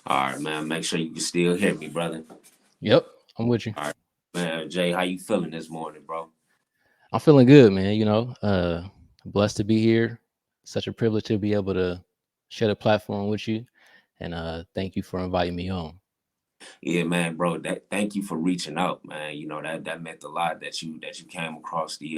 All right, man. Make sure you can still hear me, brother. Yep, I'm with you. All right, man. Jay, how you feeling this morning, bro? I'm feeling good, man. Blessed to be here. Such a privilege to be able to share the platform with you, and thank you for inviting me on. Yeah, man, bro. Thank you for reaching out, man. That meant a lot that you came across the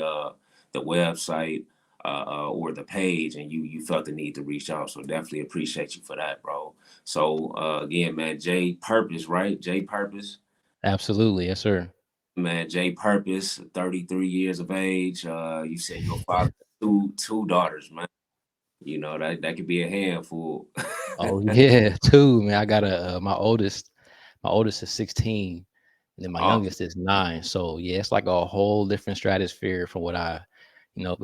website or the page, and you felt the need to reach out. So definitely appreciate you for that, bro. So again, man, Jay Purpose, right? Jay Purpose. Absolutely, yes, sir. Man, Jay Purpose, 33 years of age. You said you're a father of two daughters, man. That could be a handful. Oh yeah, too, man. I got a my oldest. My oldest is 16, and then my Oh, youngest is 9. So yeah, it's like a whole different stratosphere from what I, you know,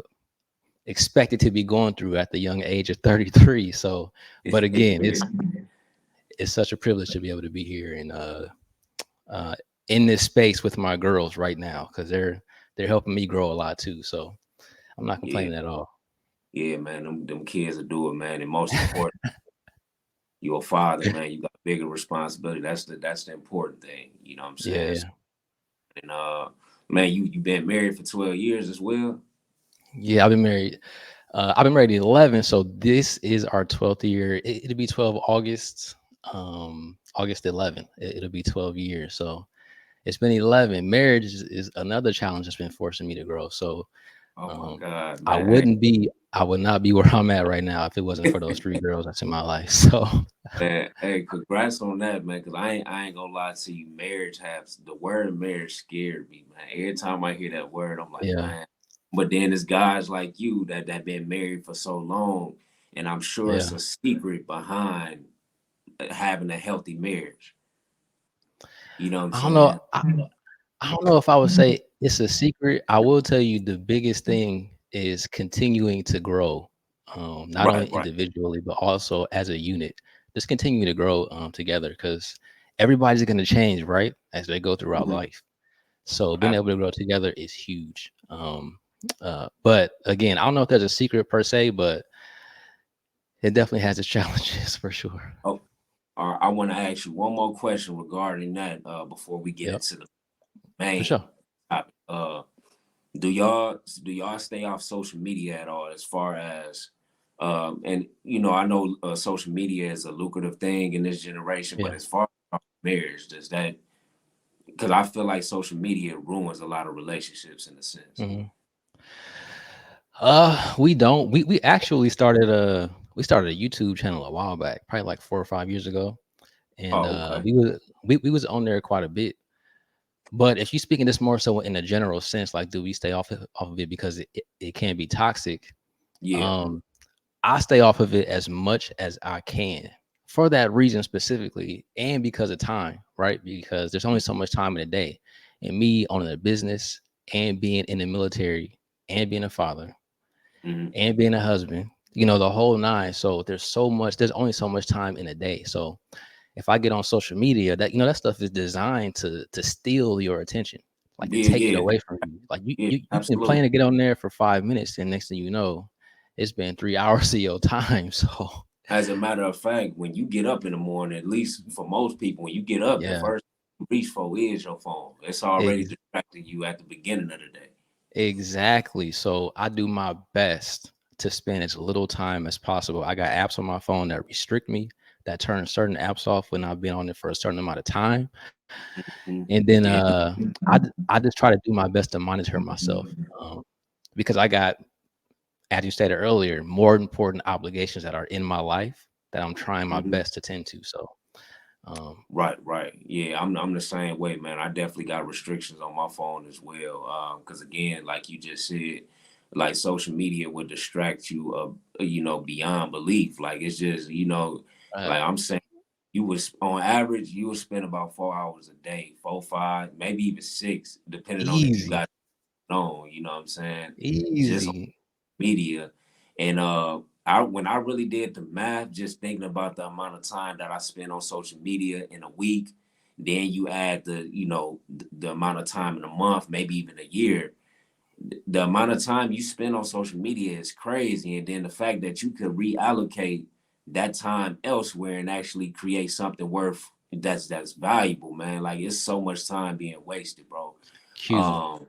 expected to be going through at the young age of 33. So, but again, it's such a privilege to be able to be here and uh, in this space with my girls right now because they're helping me grow a lot too. So I'm not yeah, complaining at all. yeah, man. Them kids will do it, man. And most important, you're a father, man. You got a bigger responsibility. That's the important thing. You know what I'm Yeah, saying? yeah, And man, you been married for 12 years as well. yeah. I've been married. I've been married 11, so this is our 12th year. It'll be 12 August, August 11th. It'll be 12 years. So it's been 11. Marriage is another challenge that's been forcing me to grow. So Oh my um, God, I man. wouldn't be, I would not be where I'm at right now if it wasn't for those three girls that's in my life. So Hey, congrats on that, man. Cause I ain't gonna lie to you. Marriage has the word marriage scared me, man. Every time I hear that word, I'm like, yeah, man. But then there's guys like you that been married for so long, and I'm sure it's yeah. a secret behind having a healthy marriage. You know what I'm I don't know. saying? I don't know if I would say it's a secret. I will tell you the biggest thing is continuing to grow, not only Right, right. individually but also as a unit. Just continue to grow together because everybody's going to change, right, as they go throughout Mhm. life. So being Ab- able to grow together is huge. But again, I don't know if there's a secret per se, but it definitely has its challenges for sure. Oh, I want to ask you one more question regarding that before we get Yep, into the for main sure. topic. Do y'all stay off social media at all as far as and I know social media is a lucrative thing in this generation, but Yeah. as far as marriage, does that because I feel like social media ruins a lot of relationships in a sense. Mhm. We don't. We actually started a YouTube channel a while back, probably like 4 or 5 years ago, and Oh, okay. we was on there quite a bit. But if you speaking this more so in a general sense, like do we stay off of it because it can be toxic? Yeah. Um, I stay off of it as much as I can for that reason specifically, and because of time, right? Because there's only so much time in a day, and me owning a business and being in the military and being a father Hmm. and being a husband, the whole nine. So there's only so much time in a day. So if I get on social media, that stuff is designed to steal your attention, like to Yeah, take it yeah, away from you. Like yeah, you can plan absolutely. to get on there for 5 minutes, and next thing you know, it's been 3 hours of your time. So As a matter of fact, when you get up in the morning, at least for most people, when you get up, the yeah, first thing you reach for is your phone. It's already ex- distracting you at the beginning of the day. exactly. So I do my best to spend as little time as possible. I got apps on my phone that restrict me, that turn certain apps off when I've been on it for a certain amount of time. Mhm. And then Yeah, I just try to do my best to monitor myself, because I got, as you stated earlier, more important obligations that are in my life that I'm trying my mhm. best to tend to. So Right, right. Yeah, I'm the same way, man. I definitely got restrictions on my phone as well. Because again, like you just said, like social media would distract you, beyond belief. Like it's just, uh, like I'm saying, on average, you would spend about 4 hours a day, 4, 5, maybe even 6, depending on if you easy, got on. You know what I'm saying? Just easy. media. And when I really did the math, just thinking about the amount of time that I spend on social media in a week, then you add the amount of time in a month, maybe even a year. The amount of time you spend on social media is crazy. And then the fact that you could reallocate that time elsewhere and actually create something worth that's valuable, man. Like it's so much time being wasted, bro. Q. Um,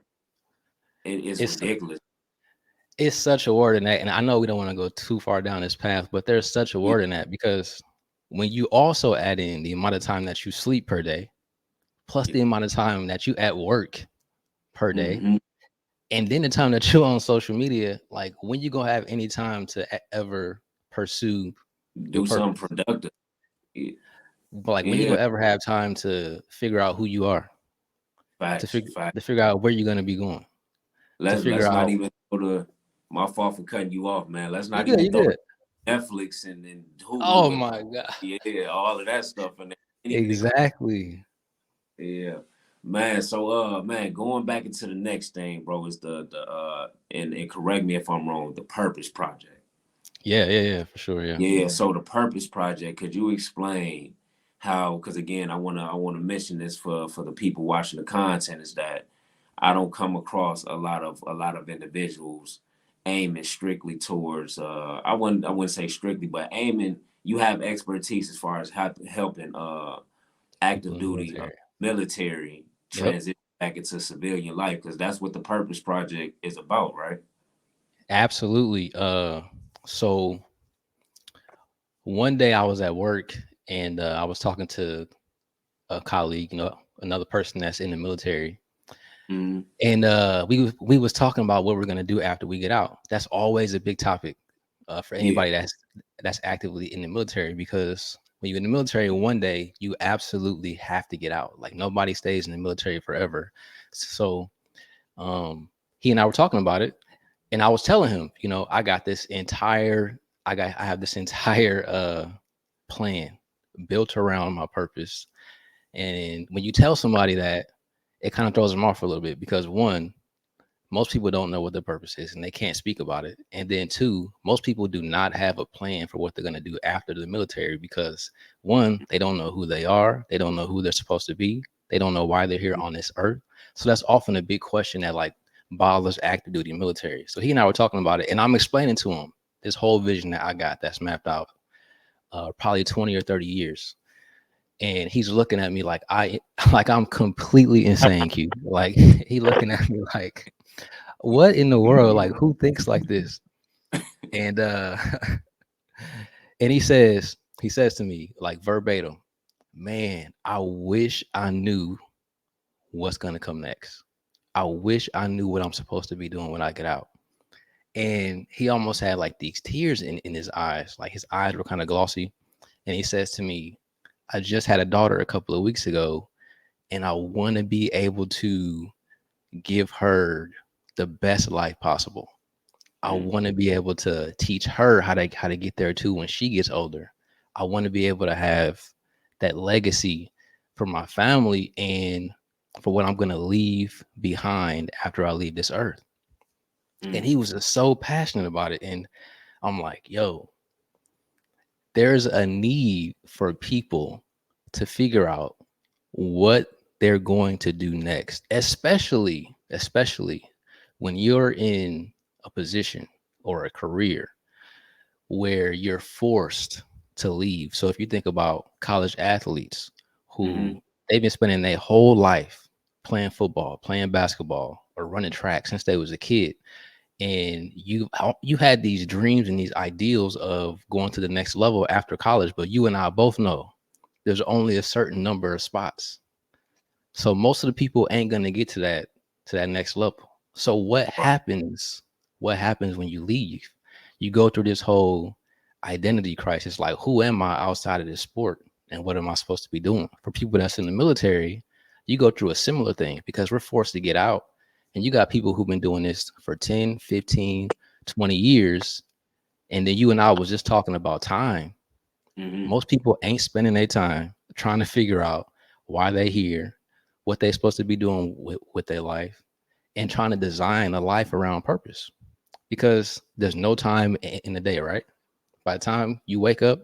it's It's ridiculous. it's such a word in that, and I know we don't want to go too far down this path, but there's such a Yeah. word in that because when you also add in the amount of time that you sleep per day, plus Yeah. the amount of time that you at work per day, Mm-hmm. and then the time that you're on social media, like when you gonna have any time to ever pursue your Do something purpose? productive. Yeah. But like when you Yeah. gonna ever have time to figure out who you are, Facts. Facts. to figure out where you're gonna be going, to figure Let's not out even go to my fault for cutting you off, man. Let's you not good, even you throw good. Netflix and Oh Hulu and my god. yeah, all of that stuff and anything. Exactly. Yeah. Man, so man, going back into the next thing, bro, is the and correct me if I'm wrong, the Purpose Project. Yeah, for sure. Yeah. Yeah, so the Purpose Project, could you explain how, because again, I wanna mention this for the people watching the content, is that I don't come across a lot of individuals aiming strictly towards I wouldn't say strictly, but aiming, you have expertise as far as helping People active in the duty military. military Yep. transition back into civilian life, because that's what the Purpose Project is about, right? Absolutely. So one day I was at work and I was talking to a colleague, another person that's in the military, Mm-hmm. and we was talking about what we're gonna do after we get out. That's always a big topic for Yeah. anybody that's actively in the military, because when you're in the military, one day you absolutely have to get out. Like nobody stays in the military forever. So he and I were talking about it, and I was telling him, I have this entire plan built around my purpose. And when you tell somebody that, it kind of throws them off a little bit because one, most people don't know what their purpose is and they can't speak about it. And then two, most people do not have a plan for what they're going to do after the military because one, they don't know who they are, they don't know who they're supposed to be, they don't know why they're here on this earth. So that's often a big question that like bothers active duty military. So he and I were talking about it, and I'm explaining to him this whole vision that I got that's mapped out probably 20 or 30 years. And he's looking at me like like I'm completely insane, Q. Like he looking at me like, what in the world? Like who thinks like this? And and he says to me like verbatim, man, I wish I knew what's gonna come next. I wish I knew what I'm supposed to be doing when I get out. And he almost had like these tears in his eyes, like his eyes were kind of glossy. And he says to me, I just had a daughter a couple of weeks ago, and I want to be able to give her the best life possible. I Mm-hmm. want to be able to teach her how to get there too when she gets older. I want to be able to have that legacy for my family and for what I'm going to leave behind after I leave this earth. And he was just so passionate about it. And I'm like, yo, there's a need for people to figure out what they're going to do next, especially when you're in a position or a career where you're forced to leave. So if you think about college athletes Mm-hmm. who they've been spending their whole life playing football, playing basketball, or running track since they was a kid, and you had these dreams and these ideals of going to the next level after college, but you and I both know there's only a certain number of spots. So most of the people ain't gonna get to that next level. So what happens when you leave? You go through this whole identity crisis, like who am I outside of this sport and what am I supposed to be doing? For people that's in the military, you go through a similar thing because we're forced to get out, and you got people who've been doing this for 10, 15, 20 years. And then you and I was just talking about time. Mm-hmm. Most people ain't spending their time trying to figure out why they here, what they're supposed to be doing with their life, and trying to design a life around purpose. Because there's no time in the day, right? By the time you wake up,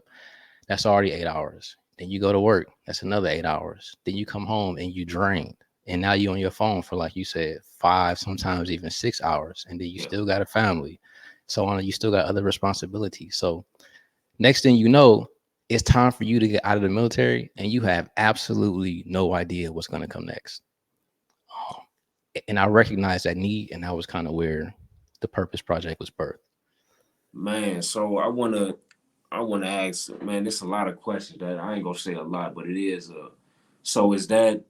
that's already 8 hours. Then you go to work, that's another 8 hours. Then you come home and you drained. And now you're on your phone for, like you said, 5, sometimes even 6 hours. And then you Yeah. still got a family. So on, you still got other responsibilities. So Next thing you know, it's time for you to get out of the military, and you have absolutely no idea what's going to come next. Um, and I recognize that need, and that was kind of where the Purpose Project was birthed. Man, so I wanna ask, man, there's a lot of questions that I ain't gonna say a lot, but it is so is that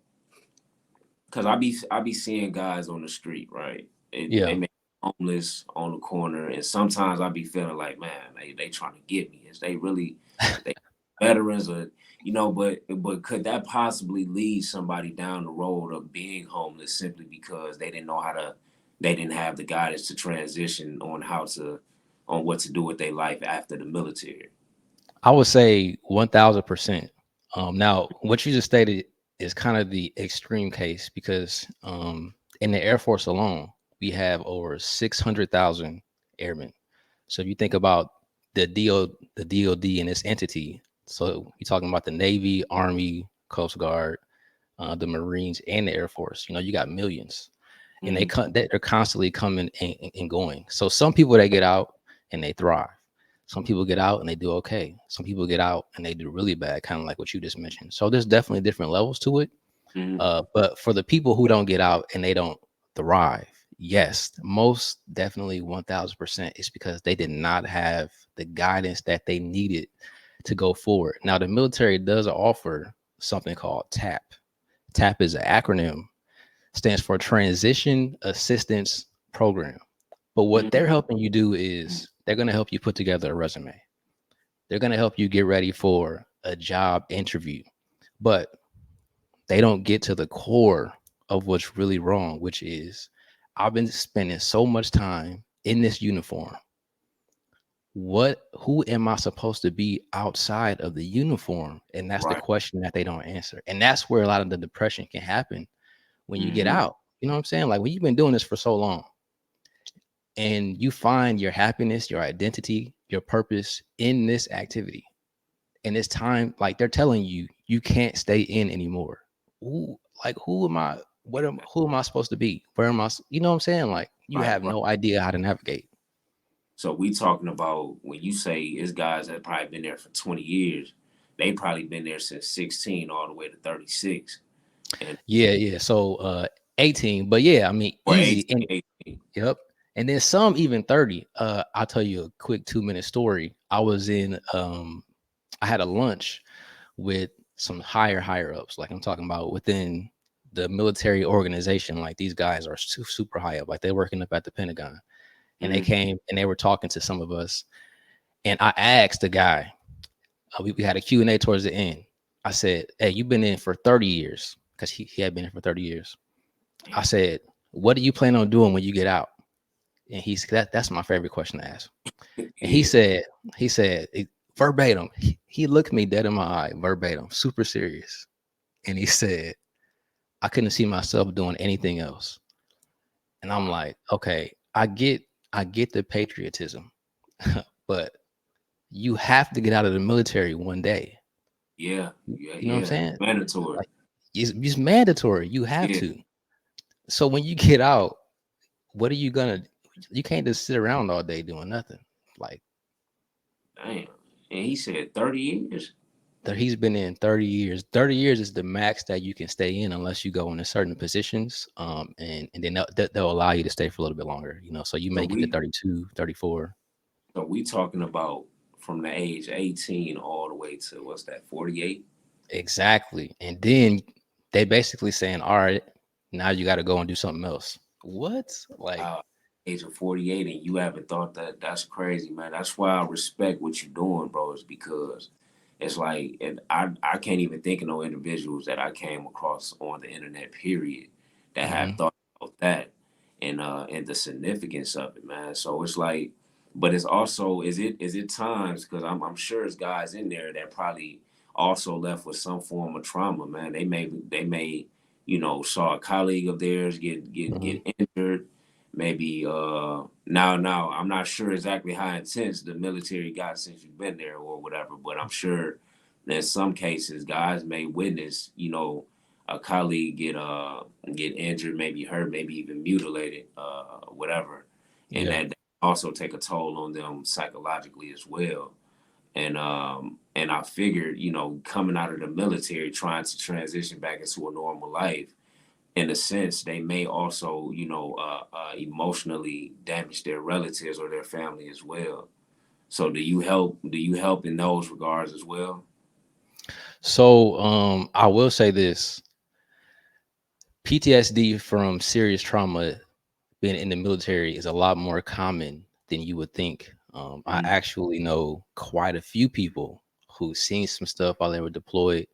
because I be seeing guys on the street, right? They Yeah, may be homeless on the corner, and sometimes I be feeling like, man, they trying to get me. Is they really they veterans or but could that possibly lead somebody down the road of being homeless simply because they didn't have the guidance to transition on what to do with their life after the military? I would say 1000%. Now, what you just stated is kind of the extreme case because in the Air Force alone, we have over 600,000 airmen. So if you think about the DoD and its entity, so you're talking about the Navy, Army, Coast Guard, the Marines, and the Air Force. You got millions, and Mm, they're constantly coming and going. So some people they get out and they thrive. Some people get out and they do okay. Some people get out and they do really bad, kind of like what you just mentioned. So there's definitely different levels to it. mm, But for the people who don't get out and they don't thrive, yes, most definitely 1000% is because they did not have the guidance that they needed to go forward. Now, the military does offer something called TAP. TAP is an acronym, stands for Transition Assistance Program. But what they're mm. helping you do is they're going to help you put together a resume. They're going to help you get ready for a job interview. But they don't get to the core of what's really wrong, which is I've been spending so much time in this uniform. Who am I supposed to be outside of the uniform? And that's the Right. question that they don't answer. And that's where a lot of the depression can happen when you get Hmm. out. You know what I'm saying? Like when you've been doing this for so long and you find your happiness, your identity, your purpose in this activity. And it's time, like they're telling you, you can't stay in anymore. Who, like, who am I? Who am I supposed to be? Where am I? You know what I'm saying? Like, you Right, have right. no idea how to navigate. So we talking about when you say it's guys that probably been there for 20 years, they probably been there since 16 all the way to 36 and Yeah, yeah. So 18, but yeah, I mean, or easy. 18, And 18. yep. And then some even 30. I'll tell you a quick 2 minute story. I had a lunch with some higher ups. Like I'm talking about within the military organization. Like these guys are super high up. Like they're working up at the Pentagon. And they Mm, came and they were talking to some of us. And I asked the guy, we had a Q&A towards the end. I said, hey, you've been in for 30 years because he had been in for 30 years. I said, what do you plan on doing when you get out? And that's my favorite question to ask. And yeah, he said verbatim, he looked me dead in my eye, verbatim, super serious. And he said, I couldn't see myself doing anything else. And I'm wow. like, okay, I get the patriotism, but you have to get out of the military one day. Yeah, yeah, You know what I'm yeah. saying? Mandatory. Like it's mandatory. You have Yeah, to. So when you get out, what are you gonna? You can't just sit around all day doing nothing. Like damn. And he said 30 years. he's been in 30 years. 30 years is the max that you can stay in unless you go into certain positions. And then they'll allow you to stay for a little bit longer. So you So may get to we 32, 34. so we talking about from the age 18 all the way to what's that, 48? Exactly. And then they basically saying, all right, now you got to go and do something else. What? Like, Age of 48 and you haven't thought that, that's crazy, man. That's why I respect what you're doing, bro, is because it's like and I can't even think of no individuals that I came across on the internet, period, that have mhm, thought about that and the significance of it, man. So it's like, but it's also is it times because I'm sure there's guys in there that probably also left with some form of trauma, man. They may saw a colleague of theirs mhm, get injured. Maybe now I'm not sure exactly how intense the military got since you've been there or whatever, but I'm sure in some cases guys may witness, a colleague get injured, maybe hurt, maybe even mutilated, whatever. And yeah, that also take a toll on them psychologically as well. And I figured, you know, coming out of the military, trying to transition back into a normal life, in a sense, they may also, you know, emotionally damage their relatives or their family as well. So do you help? Do you help in those regards as well? So I will say this: PTSD from serious trauma being in the military is a lot more common than you would think. I Mm, actually know quite a few people who seen some stuff while they were deployed.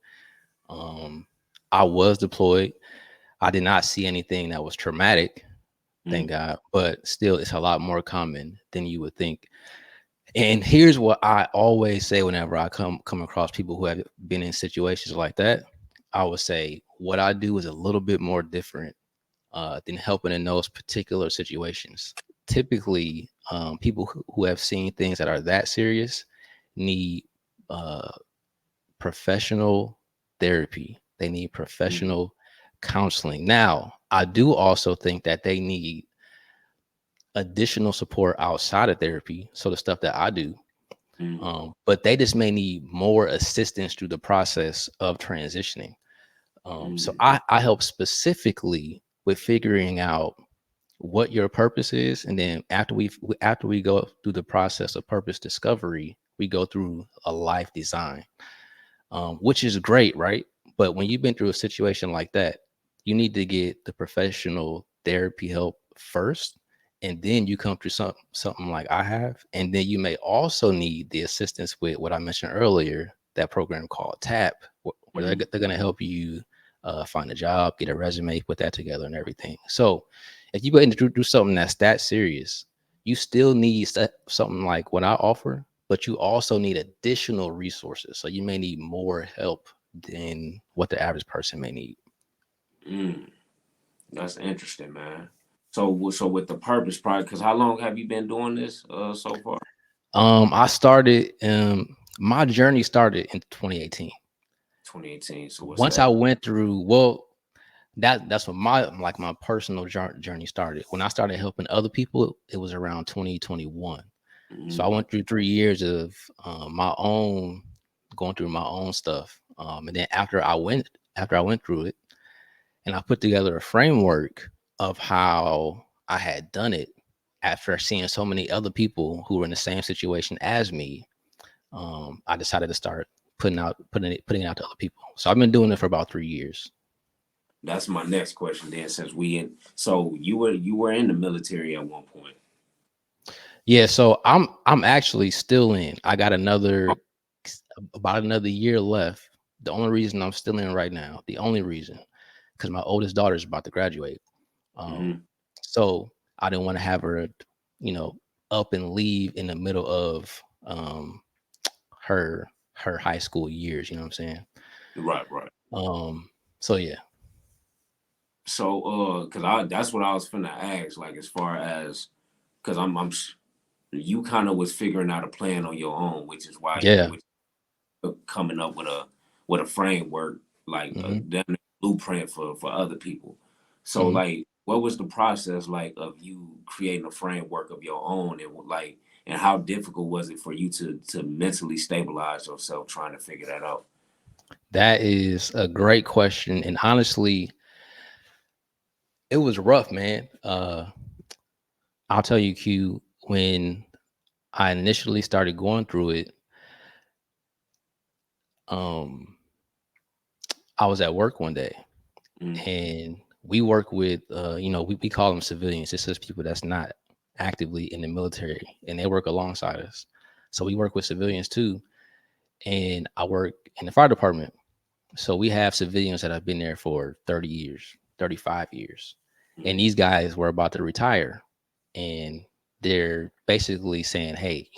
Um, I was deployed. I did not see anything that was traumatic, thank mm, God, but still, it's a lot more common than you would think. And here's what I always say whenever I come across people who have been in situations like that. I would say what I do is a little bit more different than helping in those particular situations. Typically, people who have seen things that are that serious need uh, professional therapy. They need mm, professional counseling. Now, I do also think that they need additional support outside of therapy. So the stuff that I do, mm, but they just may need more assistance through the process of transitioning. So mm, I help specifically with figuring out what your purpose is, and then after we go through the process of purpose discovery, we go through a life design, which is great, right? But when you've been through a situation like that, you need to get the professional therapy help first, and then you come through something like I have, and then you may also need the assistance with what I mentioned earlier, that program called TAP, where mm, they're going to help you find a job, get a resume, put that together, and everything. So if you go into do something that's that serious, you still need something like what I offer, but you also need additional resources. So you may need more help than what the average person may need. mm. That's interesting, man. So with the purpose project, because how long have you been doing this so far? I started my journey started in 2018. 2018. So what's Once I that? went through, well, that's when my personal journey started. When I started helping other people, it was around 2021. So I Mm, went through 3 years of my own going through my own stuff, and then after I went through it, and I put together a framework of how I had done it after seeing so many other people who were in the same situation as me. I decided to start putting it out to other people. So I've been doing it for about 3 years. that's my next question then, since we in so you were in the military at one point. Yeah, so I'm actually still in. I got about another year left. The only reason I'm still in right now, the only reason, because my oldest daughter is about to graduate. Um, Mm-hmm. so I didn't want to have her, you know, up and leave in the middle of her her high school years. You know what I'm saying? Right, right. Um, so yeah, So cause I that's what I was finna ask, like as far as because you kind of was figuring out a plan on your own, which is why yeah, which coming up with a framework, like a hmm definite blueprint for other people. So hmm like what was the process like of you creating a framework of your own, and like and how difficult was it for you to mentally stabilize yourself trying to figure that out? that is a great question, and honestly, it was rough, man. I'll tell you, Q, when I initially started going through it, um, I was at work one day, Mm, and we work with, we call them civilians. It's just people that's not actively in the military, and they work alongside us. So we work with civilians too, and I work in the fire department. So we have civilians that have been there for 30 years, 35 years, and mm, these guys were about to retire, and they're basically saying, "Hey,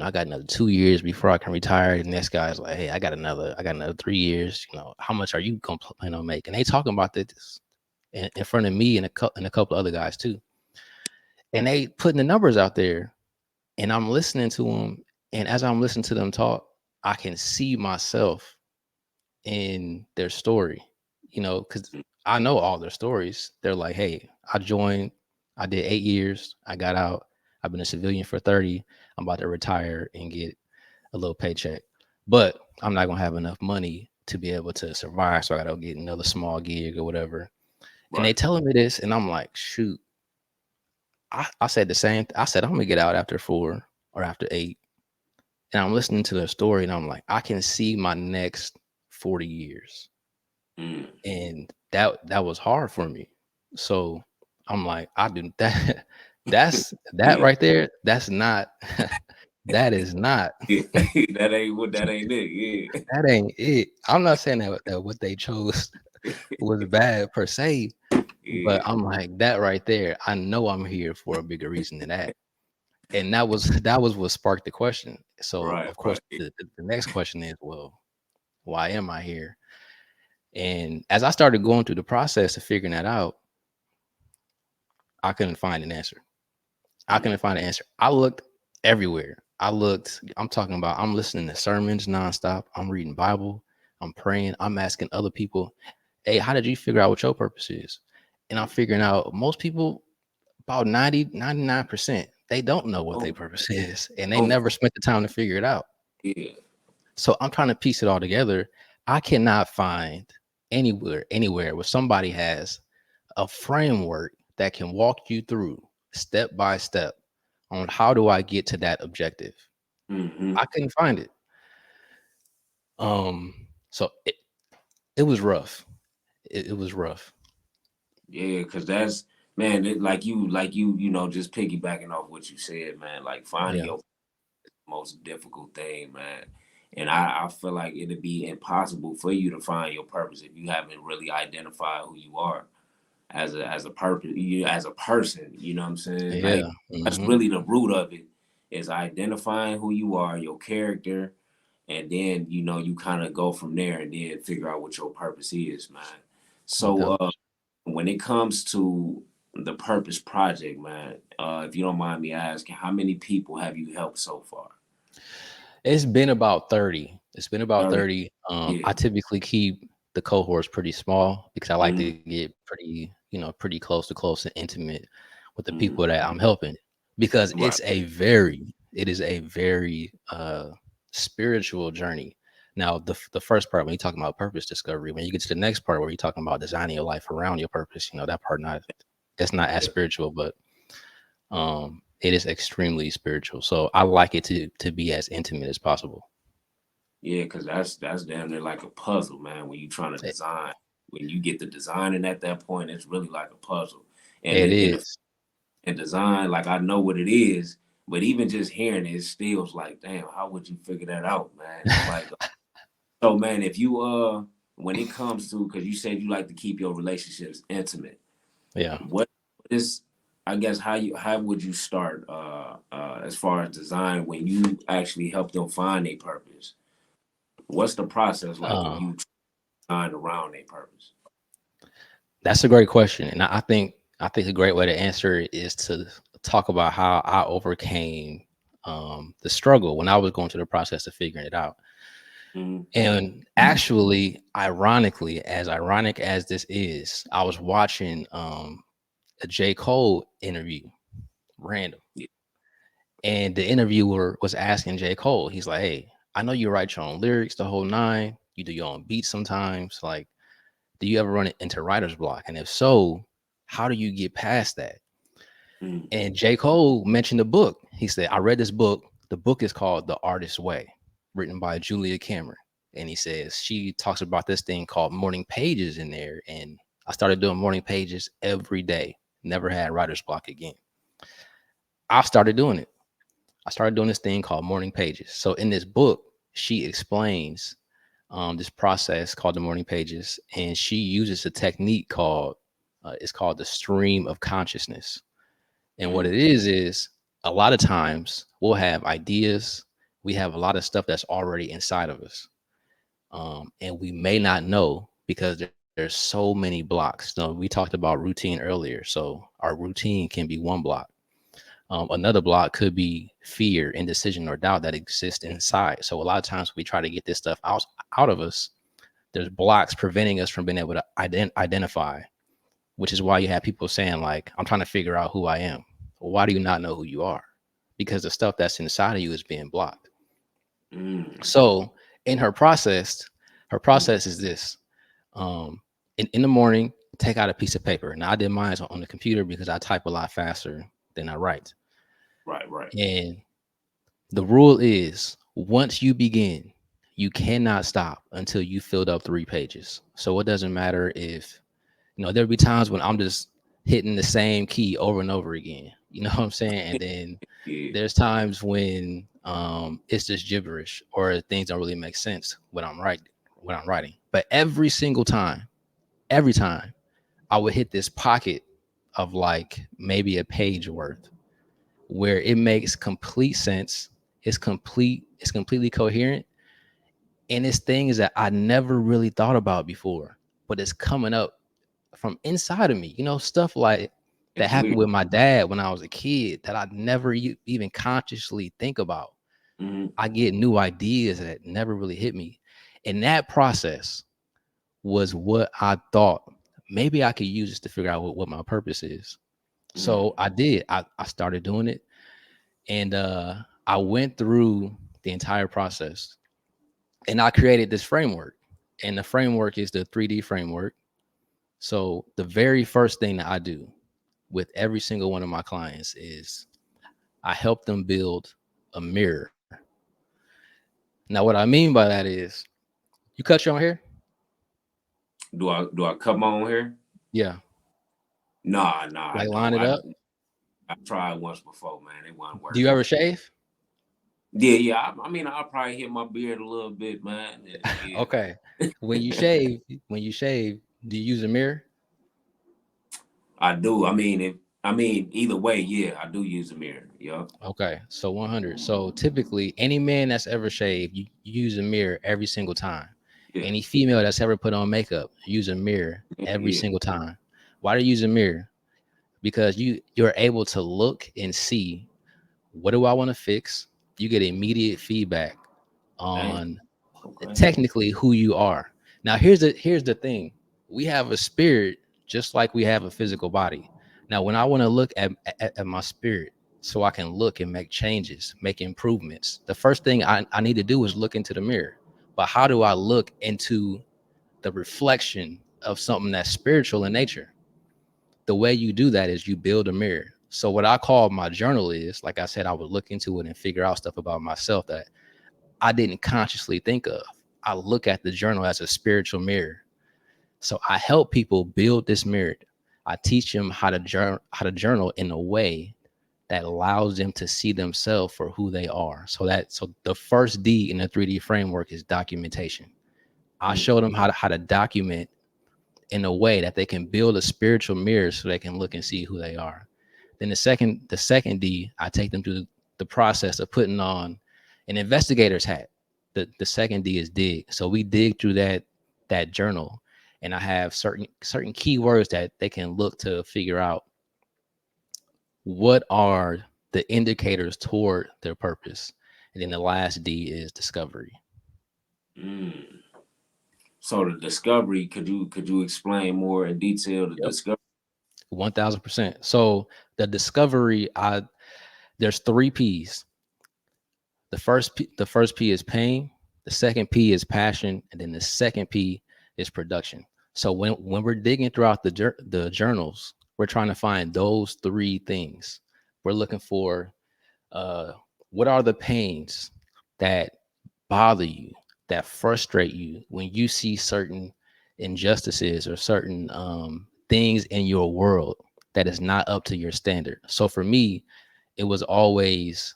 I got another 2 years before I can retire." And the next guy's like, "Hey, I got another 3 years. How much are you gonna plan on making?" They talking about this in front of me and and a couple other guys too, and they putting the numbers out there, and I'm listening to them, and as I'm listening to them talk, I can see myself in their story, because mm, I know all their stories. They're like, "Hey, I did 8 years, I got out, I've been a civilian for 30, I'm about to retire and get a little paycheck, but I'm not gonna have enough money to be able to survive. So I gotta get another small gig or whatever. And they Right. telling me this, and I'm like, shoot. I said the same. I said I'm gonna get out after 4 or after 8, and I'm listening to their story, and I'm like, I can see my next 40 years, Mm. and that was hard for me. So I'm like, I do that. That Yeah. right there. That's not. That is not. Yeah. That ain't what. That ain't it. That ain't it. I'm not saying that what they chose Yeah. was bad per se, but Yeah. I'm like that right there. I know I'm here for a bigger reason than that. And that was what sparked the question. So Right. of course Right. Yeah. the next question is, well, why am I here? And as I started going through the process of figuring that out, I couldn't find an answer. I couldn't Mm. find an answer. I looked everywhere. I'm talking about, I'm listening to sermons nonstop. I'm reading Bible. I'm praying. I'm asking other people, hey, how did you figure out what your purpose is? And I'm figuring out most people, about 99%, they don't know what their Oh. purpose is. And they Oh. never spent the time to figure it out. Yeah. So I'm trying to piece it all together. I cannot find anywhere where somebody has a framework that can walk you through step by step on how do I get to that objective. Mm-hmm. I couldn't find it. So it was rough. It was rough. Yeah, cause that's man, you know, just piggybacking off what you said, man. Like finding Yeah. your most difficult thing, man. And I feel like it'd be impossible for you to find your purpose if you haven't really identified who you are as a purpose, you as a person. You know what I'm saying? Like Yeah. that's Hmm. really the root of it is identifying who you are, your character, and then you know you kind of go from there and then figure out what your purpose is, man. No So doubt. when it comes to the Purpose Project, man, if you don't mind me asking, how many people have you helped so far? It's been about 30. It's been about 30. 30. Yeah. I typically keep the cohorts pretty small because I like to Mm-hmm. get pretty close and intimate with the people Mm-hmm. that I'm helping because Right. it is a very spiritual journey. Now, the first part when you're talking about purpose discovery, when you get to the next part where you're talking about designing your life around your purpose, that part not that's not as Yeah. spiritual, but it is extremely spiritual. So I like it to be as intimate as possible. Yeah, because that's damn near like a puzzle, man. When you're trying to It, design, when you get the designing at that point, it's really like a puzzle. And it in the is. in design, like I know what it is, but even just hearing it, it still's like, damn, how would you figure that out, man? It's like, so man, if you when it comes to, because you said you like to keep your relationships intimate, Yeah. what is, I guess, how would you start as far as design when you actually help them find a purpose? What's the process like of Uh, you design around a purpose? that's a great question, and I think a great way to answer it is to talk about how I overcame the struggle when I was going through the process of figuring it out. Mm-hmm. And actually, ironically, as ironic as this is, I was watching a J. Cole interview, random. Yeah. And the interviewer was asking J. Cole, he's like, hey, I know you write your own lyrics, the whole nine. You do your own beats sometimes. Like, do you ever run into writer's block? And if so, how do you get past that? Mm-hmm. And J. Cole mentioned a book. He said, I read this book. The book is called The Artist's Way, written by Julia Cameron. And he says she talks about this thing called morning pages in there. And I started doing morning pages every day. Never had writer's block again. I started doing it. I started doing this thing called morning pages. So in this book, she explains this process called the morning pages, and she uses a technique called it's called the stream of consciousness. And what Mm-hmm. it is a lot of times we'll have ideas, we have a lot of stuff that's already inside of us, and we may not know because there's so many blocks. So we talked about routine earlier, so our routine can be one block. Another block could be fear, indecision, or doubt that exists inside. So a lot of times we try to get this stuff out of us. There's blocks preventing us from being able to identify, which is why you have people saying like, I'm trying to figure out who I am. Well, why do you not know who you are? Because the stuff that's inside of you is being blocked. Mm. So in her process is this. Um, in the morning, take out a piece of paper. Now I did mine on the computer because I type a lot faster than I write. Right, right. And the rule is once you begin, you cannot stop until you filled up 3 pages. So it doesn't matter if, there'll be times when I'm just hitting the same key over and over again. You know what I'm saying? And then Yeah. there's times when it's just gibberish or things don't really make sense when I'm writing. But every time I would hit this pocket of like maybe a page worth where it makes complete sense. It's completely coherent. And it's things that I never really thought about before, but it's coming up from inside of me, stuff like that It's happened weird. with my dad when I was a kid that I never even consciously think about. Mm-hmm. I get new ideas that never really hit me. And that process was what I thought maybe I could use this to figure out what my purpose is. So Mm. I did. I started doing it. And I went through the entire process and I created this framework. And the framework is the 3D framework. So the very first thing that I do with every single one of my clients is I help them build a mirror. Now, what I mean by that is you cut your own hair? Do I come on here? Yeah. Nah, I Like don't. line it up. I tried once before, man. It wasn't Do you working. ever shave? Yeah. I mean, I'll probably hit my beard a little bit, man. Yeah. Okay. When you shave, do you use a mirror? I do. I mean, either way, yeah, I do use a mirror. Yup. Okay. So 100. So typically, any man that's ever shaved, you use a mirror every single time. Yeah. Any female that's ever put on makeup, use a mirror every Yeah. single time. Why do you use a mirror? Because you're able to look and see what do I want to fix. You get immediate feedback Dang. on Okay. technically who you are. Now here's the thing. We have a spirit just like we have a physical body. Now when I want to look at my spirit so I can look and make changes, make improvements, the first thing I need to do is look into the mirror. But how do I look into the reflection of something that's spiritual in nature? The way you do that is you build a mirror. So what I call my journal is, like I said, I would look into it and figure out stuff about myself that I didn't consciously think of. I look at the journal as a spiritual mirror. So I help people build this mirror. I teach them how to journal in a way that allows them to see themselves for who they are. So the first D in the 3D framework is documentation. I Mm. show them how to document in a way that they can build a spiritual mirror so they can look and see who they are. Then the second D, I take them through the process of putting on an investigator's hat. The second D is dig. So we dig through that journal, and I have certain keywords that they can look to figure out what are the indicators toward their purpose. And then the last D is discovery. Mm. So the discovery, could you explain more in detail the Yep. discovery? 1000%. So the discovery, there's 3 P's. The first P is pain, the second P is passion, and then the second P is production. So when we're digging throughout the journals, we're trying to find those 3 things. We're looking for uh, what are the pains that bother you, that frustrate you when you see certain injustices or certain things in your world that is not up to your standard. So for me, it was always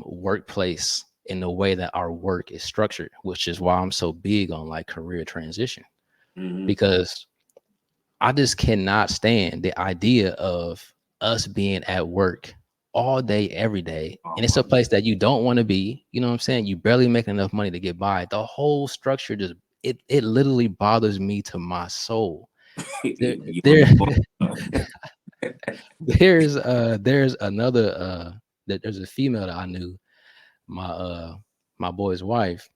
workplace in the way that our work is structured, which is why I'm so big on like career transition, Mm-hmm. because I just cannot stand the idea of us being at work all day, every day. Oh And it's my a place that you don't want to be. You know what I'm saying? You barely make enough money to get by. The whole structure just it literally bothers me to my soul. There, you there know, there's another there's a female that I knew, my my boy's wife,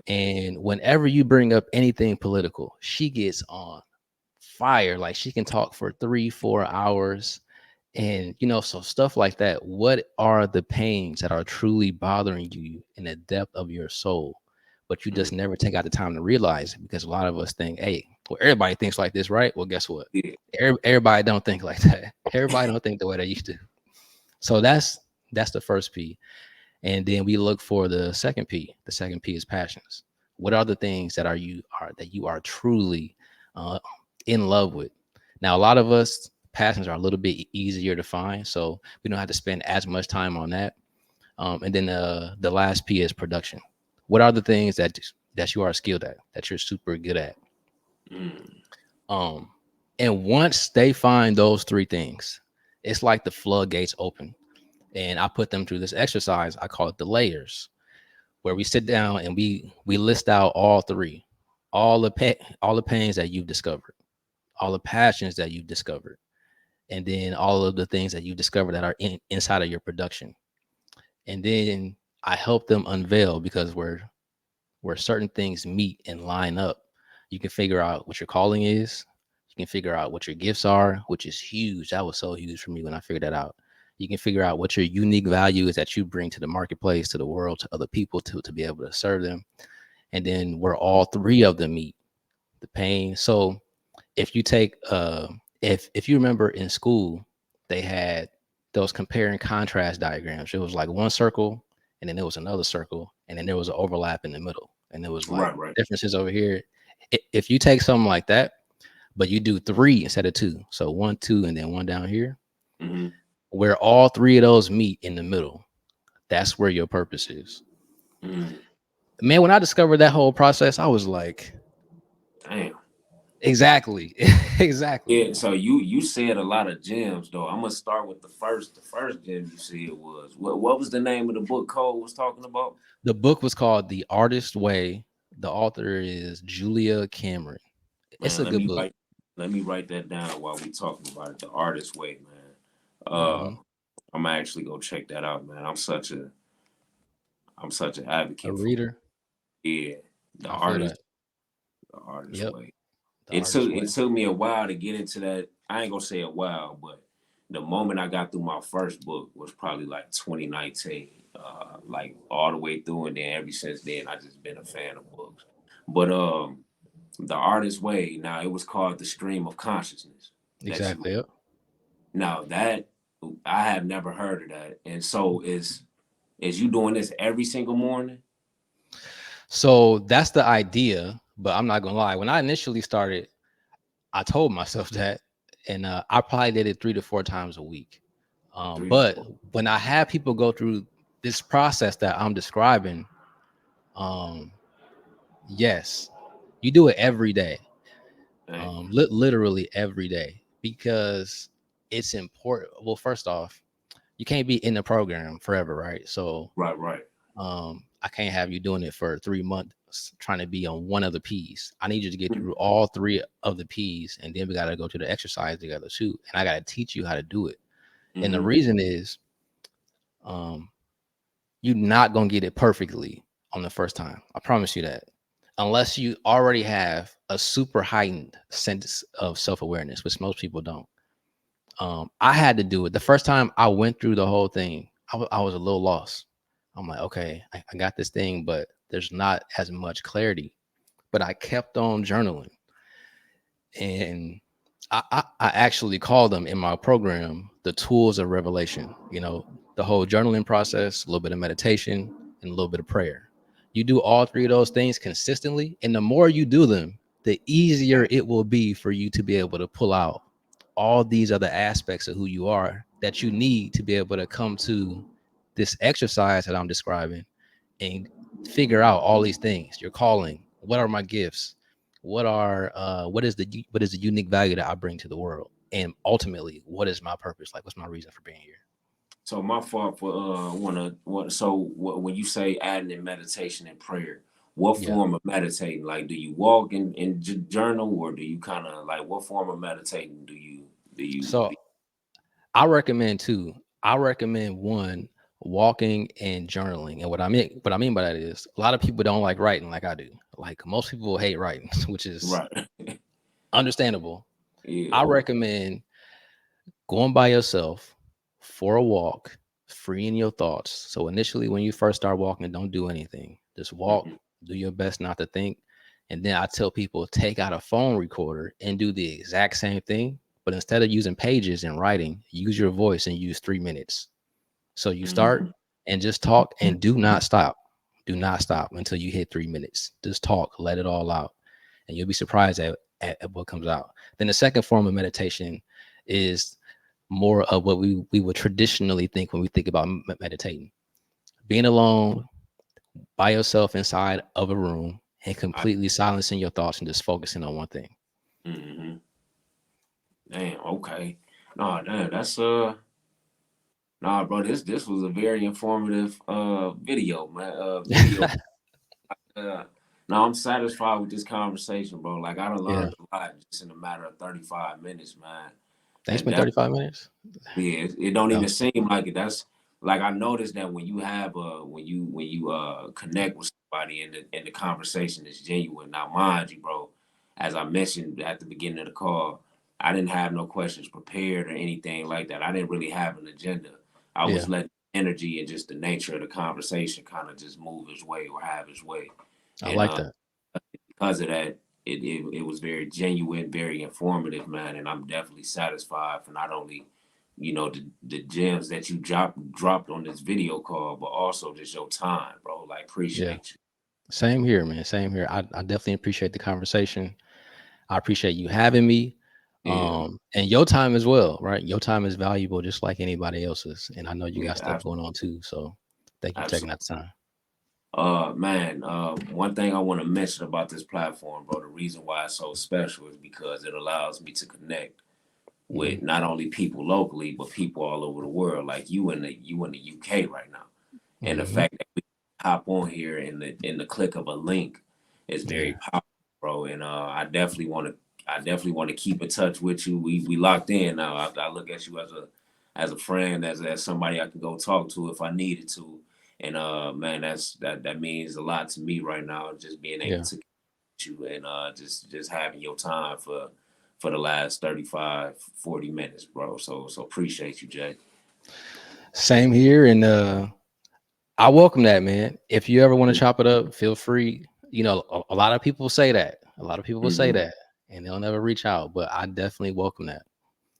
and whenever you bring up anything political, she gets on fire. Like she can talk for 3 4 hours And so stuff like that. What are the pains that are truly bothering you in the depth of your soul, but you Mm. just never take out the time to realize it? Because a lot of us think, hey, well, everybody thinks like this, right? Well, guess what? Yeah. Everybody don't think like that. Everybody don't think the way they used to. So that's the first P. And then we look for the second P. The second P is passions. What are the things that you are truly uh, in love with? Now, a lot of us passions are a little bit easier to find, so we don't have to spend as much time on that. And then the last P is production. What are the things that you are skilled at, that you're super good at? Mm. Um, and once they find those three things, it's like the floodgates open. And I put them through this exercise. I call it the layers, where we sit down and we list out all three, all the pains that you've discovered, all the passions that you've discovered, and then all of the things that you discovered that are inside of your production. And then I help them unveil, because where certain things meet and line up, you can figure out what your calling is. You can figure out what your gifts are, which is huge. That was so huge for me when I figured that out. You can figure out what your unique value is that you bring to the marketplace, to the world, to other people, to be able to serve them. And then where all three of them meet, the pain. So if you take if you remember in school, they had those compare and contrast diagrams. It was like one circle, and then there was another circle, and then there was an overlap in the middle, and there was like Right, right. differences over here. If you take something like that, but you do three instead of two, so one, two, and then one down here, Mm-hmm. where all three of those meet in the middle, that's where your purpose is. Mm. Man, when I discovered that whole process, I was like, Damn. exactly, exactly. Yeah, so you said a lot of gems though. I'm gonna start with the first gem you said was what was the name of the book Cole was talking about? The book was called The Artist Way. The author is Julia Cameron. It's Man, a good book. let me write that down while we talking about it. The artist way, man. Uh Hmm. I'm gonna actually go check that out, man. I'm such an A advocate for reader. yeah, the I feel artist, that. the artist Yep. way. The Artist Way. It took me a while to get into that. I ain't gonna say a while, but the moment I got through my first book was probably like 2019, like all the way through, and then ever since then I just been a fan of books. But the artist way. Now it was called the stream of consciousness. That you Exactly. Yep. now that I have never heard of that, and so is you doing this every single morning? So that's the idea, but I'm not gonna lie. When I initially started, I told myself that, and I probably did it 3 to 4 times a week. Three to But four. when I have people go through this process that I'm describing, um, yes, you do it every day. Dang. Literally every day, because it's important. Well, first off, you can't be in the program forever, right? So Right, right. I can't have you doing it for 3 months trying to be on one of the P's. I need you to get through all three of the P's, and then we got to go to the exercise together too. And I got to teach you how to do it. And the Mm-hmm. reason is, um, you're not gonna get it perfectly on the first time. I promise you that. Unless you already have a super heightened sense of self-awareness, which most people don't. I had to do it. The first time I went through the whole thing, I was a little lost. I'm like, okay, I got this thing, but there's not as much clarity. But I kept on journaling, and I actually call them in my program the tools of revelation. The whole journaling process, a little bit of meditation, and a little bit of prayer. You do all three of those things consistently, and the more you do them, the easier it will be for you to be able to pull out all these other aspects of who you are that you need to be able to come to this exercise that I'm describing and figure out all these things. Your calling. What are my gifts? What is the unique value that I bring to the world? And ultimately, what is my purpose? Like, what's my reason for being here? So my fault for when you say adding in meditation and prayer, what Yeah. form of meditating? Like, do you walk and journal, or do you kind of like what form of meditating do you? So I recommend two. I recommend one, walking and journaling. And what I mean by that is a lot of people don't like writing like I do. Like most people hate writing, which is Right. understandable. Yeah. I recommend going by yourself for a walk, freeing your thoughts. So initially, when you first start walking, don't do anything. Just walk, Mhm. do your best not to think. And then I tell people take out a phone recorder and do the exact same thing. But instead of using pages and writing, use your voice and use 3 minutes. So you start Mhm. and just talk and do not stop. Do not stop until you hit 3 minutes. Just talk, let it all out. And you'll be surprised at what comes out. Then the second form of meditation is more of what we would traditionally think when we think about meditating. Being alone by yourself inside of a room and I, completely silencing your thoughts and just focusing on one thing. mhm. Damn. Okay. No, damn. That's Nah, bro. This was a very informative video, man. Video. Uh, no, I'm satisfied with this conversation, bro. Like I done Yeah. learned a lot just in a matter of 35 minutes, man. Thanks, And been that 35 minutes. Yeah, it don't No. even seem like it. That's like I noticed that when you have when you connect with somebody and the conversation is genuine. Now, mind you, bro, as I mentioned at the beginning of the call, I didn't have no questions prepared or anything like that. I didn't really have an agenda. I was Yeah. letting energy and just the nature of the conversation kind of just move its way or have its way. I And like that. because of that, it was very genuine, very informative, man. And I'm definitely satisfied for not only, the gems that you dropped on this video call, but also just your time, bro. Like Yeah. appreciate Same here, man. Same here. I definitely appreciate the conversation. I appreciate you having me. you. Yeah, And your time as well, right? Your time is valuable just like anybody else's. And I know you got yeah, stuff going on too. So thank you for taking absolutely. that time. Man, one thing I want to mention about this platform, bro, the reason why it's so special is because it allows me to connect Hmm. with not only people locally, but people all over the world, like you in the UK right now. And the Hmm. fact that we hop on here in the click of a link is very Yeah. powerful, bro. And I definitely want to keep in touch with you. We locked in now. I look at you as a friend, as somebody I can go talk to if I needed to. And man, that means a lot to me right now. Just being able Yeah. to get you and just having your time for the last 35, 40 minutes, bro. So appreciate you, Jay. Same here. And I welcome that, man. If you ever want to chop it up, feel free. A lot of people say that. A lot of people will say Mhm. that and they'll never reach out, but I definitely welcome that.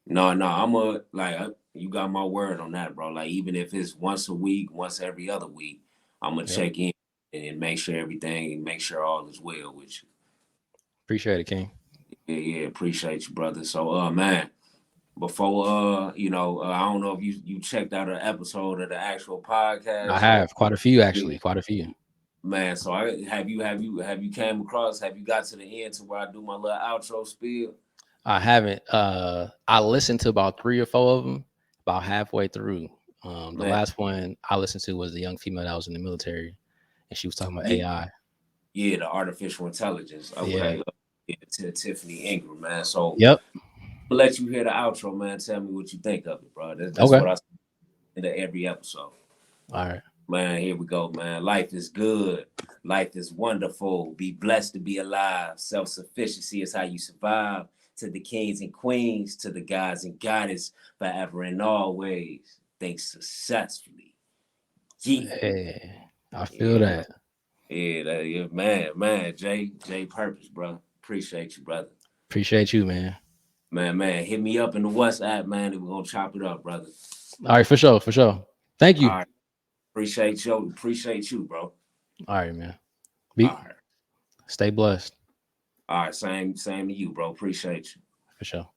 No, you got my word on that, bro. Like even if it's once a week, once every other week, I'm gonna Yep. check in and make sure all is well with you. Appreciate it, King. Yeah, yeah, appreciate you, brother. So, man, before I don't know if you checked out an episode of the actual podcast. I So, have quite a few, yeah, actually, quite a few. man. So, have you came across? Have you got to the end to where I do my little outro spiel? I haven't. I listened to about 3 or 4 of them, about halfway through. The Man, last one I listened to was the young female that was in the military, and she was talking about yeah, AI. yeah, the artificial intelligence. Yeah. Okay, yeah, to Tiffany Ingram, man. So. Yep. I'll let you hear the outro, man. Tell me what you think of it, bro. That's Okay. what I say into every episode. All right. Man, here we go, man. Life is good. Life is wonderful. Be blessed to be alive. Self-sufficiency is how you survive. To the kings and queens, to the gods and goddess, forever and always. Think successfully. Yeah. Hey, I feel Yeah, man. that. Yeah, man. Jay Purpose, bro. Appreciate you, brother. Appreciate you, man. Man. Hit me up in the WhatsApp, man, and we're gonna chop it up, brother. All right, for sure, for sure. Thank All you. right. Appreciate you, bro. All right, man. All Be right. stay blessed All right. Same to you, bro. Appreciate you. for sure.